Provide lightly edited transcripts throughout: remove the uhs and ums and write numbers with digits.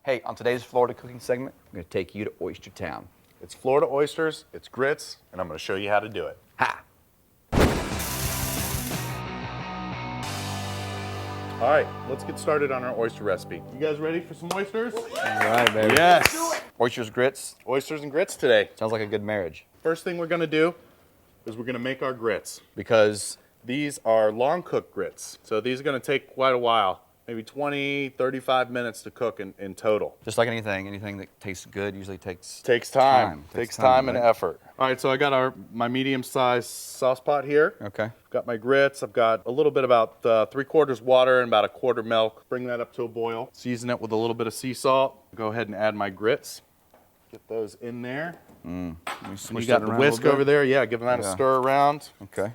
Hey, on today's Florida cooking segment, I'm going to take you to Oyster Town. It's Florida oysters, it's grits, and I'm going to show you how to do it. Ha! All right, let's get started on our oyster recipe. You guys ready for some oysters? All right, baby. Yes! Oysters, grits. Oysters and grits today. Sounds like a good marriage. First thing we're going to do is we're going to make our grits because these are long cooked grits. So these are going to take quite a while, maybe 20, 35 minutes to cook in total. Just like anything that tastes good usually takes Time. Takes time and right? effort. All right, so I got my medium-sized sauce pot here. Okay. Got my grits. I've got a little bit about 3/4 water and about 1/4 milk. Bring that up to a boil. Season it with a little bit of sea salt. Go ahead and add my grits. Get those in there. You got the whisk over there. Yeah, give that a stir around. Okay.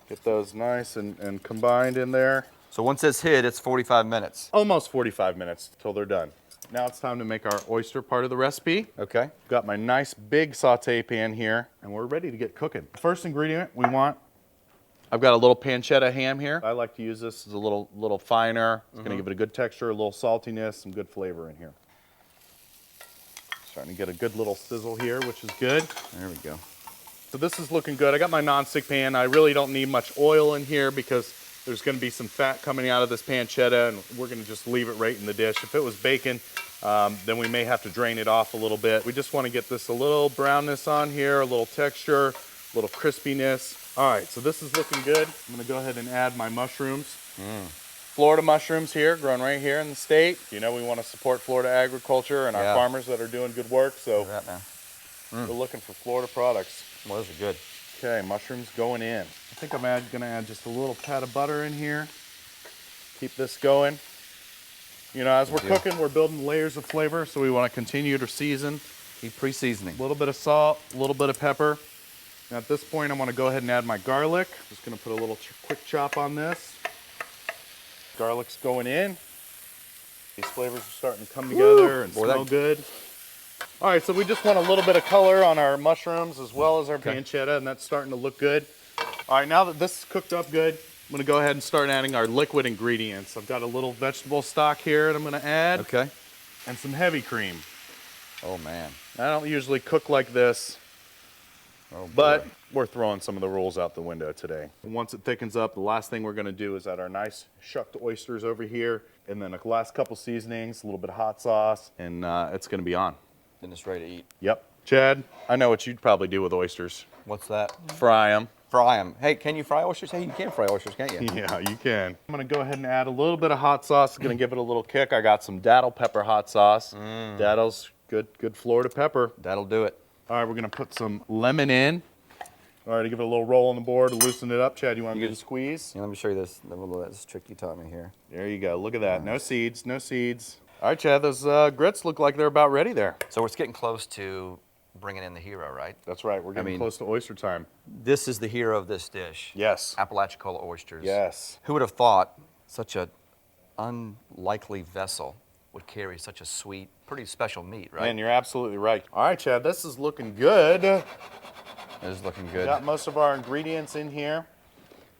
Get those nice and combined in there. So once it's hid, it's 45 minutes. Almost 45 minutes till they're done. Now it's time to make our oyster part of the recipe. Okay. Got my nice big saute pan here, and we're ready to get cooking. First ingredient we want, I've got a little pancetta ham here. I like to use this as a little finer. It's gonna give it a good texture, a little saltiness, some good flavor in here. Starting to get a good little sizzle here, which is good. There we go. So this is looking good. I got my non-stick pan. I really don't need much oil in here because there's gonna be some fat coming out of this pancetta, and we're gonna just leave it right in the dish. If it was bacon, then we may have to drain it off a little bit. We just wanna get this a little brownness on here, a little texture, a little crispiness. All right, so this is looking good. I'm gonna go ahead and add my mushrooms. Florida mushrooms here, grown right here in the state. You know, we wanna support Florida agriculture and our farmers that are doing good work, so we're looking for Florida products. Well, those are good. Okay, mushrooms going in. I think I'm gonna add just a little pat of butter in here. Keep this going. You know, as we're cooking, we're building layers of flavor, so we want to continue to season. Keep pre-seasoning. A little bit of salt, a little bit of pepper. Now at this point, I want to go ahead and add my garlic. Just gonna put a little quick chop on this. Garlic's going in. These flavors are starting to come together and smell good. All right, so we just want a little bit of color on our mushrooms as well as our pancetta, and that's starting to look good. All right, now that this is cooked up good, I'm gonna go ahead and start adding our liquid ingredients. I've got a little vegetable stock here that I'm gonna add. Okay. And some heavy cream. Oh, man. I don't usually cook like this, but we're throwing some of the rules out the window today. Once it thickens up, the last thing we're gonna do is add our nice shucked oysters over here, and then the last couple seasonings, a little bit of hot sauce, and it's gonna be on. Then it's ready to eat. Yep. Chad, I know what you'd probably do with oysters. What's that? Fry them. Fry them. Hey, can you fry oysters? Hey, you can fry oysters, can't you? Yeah, you can. I'm gonna go ahead and add a little bit of hot sauce. It's gonna give it a little kick. I got some daddle pepper hot sauce. Daddle's good Florida pepper. That'll do it. All right, we're gonna put some lemon in. All right, to give it a little roll on the board to loosen it up. Chad, you want to do the squeeze? Yeah, let me show you this trick you taught me here. There you go. Look at that. No seeds, no seeds. All right, Chad, those grits look like they're about ready there. So we're getting close to bringing in the hero, right? That's right. We're getting close to oyster time. This is the hero of this dish. Yes. Apalachicola oysters. Yes. Who would have thought such an unlikely vessel would carry such a sweet, pretty special meat, right? Man, you're absolutely right. All right, Chad, this is looking good. It is looking good. Got most of our ingredients in here.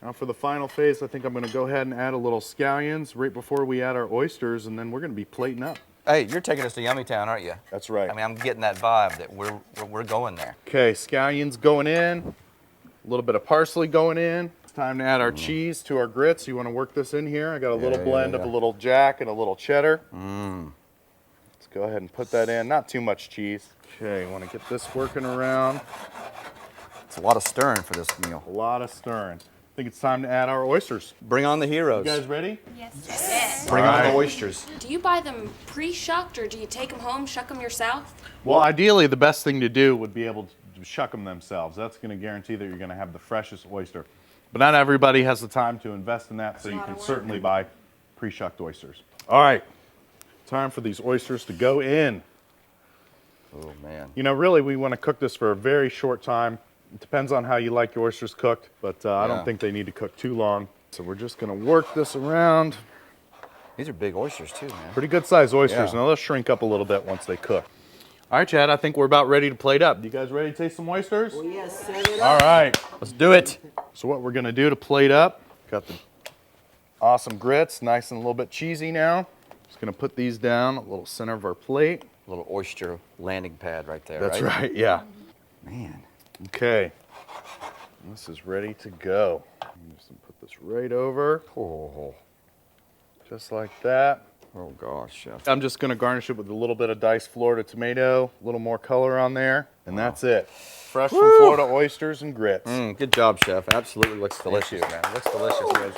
Now for the final phase, I think I'm going to go ahead and add a little scallions right before we add our oysters, and then we're going to be plating up. Hey, you're taking us to Yummy Town, aren't you? That's right. I mean, I'm getting that vibe that we're going there. Okay, scallions going in. A little bit of parsley going in. It's time to add our cheese to our grits. You want to work this in here? I got a little blend of a little jack and a little cheddar. Let's go ahead and put that in. Not too much cheese. Okay, want to get this working around. It's a lot of stirring for this meal. A lot of stirring. I think it's time to add our oysters. Bring on the heroes. You guys ready? Yes. Bring on the oysters. Do you buy them pre-shucked or do you take them home, shuck them yourself? Well, ideally, the best thing to do would be able to shuck them themselves. That's going to guarantee that you're going to have the freshest oyster. But not everybody has the time to invest in that, so you can certainly buy pre-shucked oysters. All right, time for these oysters to go in. Oh, man. You know, really, we want to cook this for a very short time. It depends on how you like your oysters cooked, but I don't think they need to cook too long. So we're just going to work this around. These are big oysters, too, man. Pretty good sized oysters. Now they'll shrink up a little bit once they cook. All right, Chad, I think we're about ready to plate up. You guys ready to taste some oysters? Oh, yes, set it up. All right, let's do it. So what we're gonna do to plate up, got the awesome grits, nice and a little bit cheesy now. Just gonna put these down a little center of our plate. A little oyster landing pad right there, That's right? right, yeah. Man. Okay, this is ready to go. I'm just gonna put this right over, Oh, just like that. oh gosh, chef. I'm just gonna garnish it with a little bit of diced Florida tomato, a little more color on there, and that's it. Fresh from Florida oysters and grits. Good job, chef. Absolutely looks delicious, you. man. Looks delicious.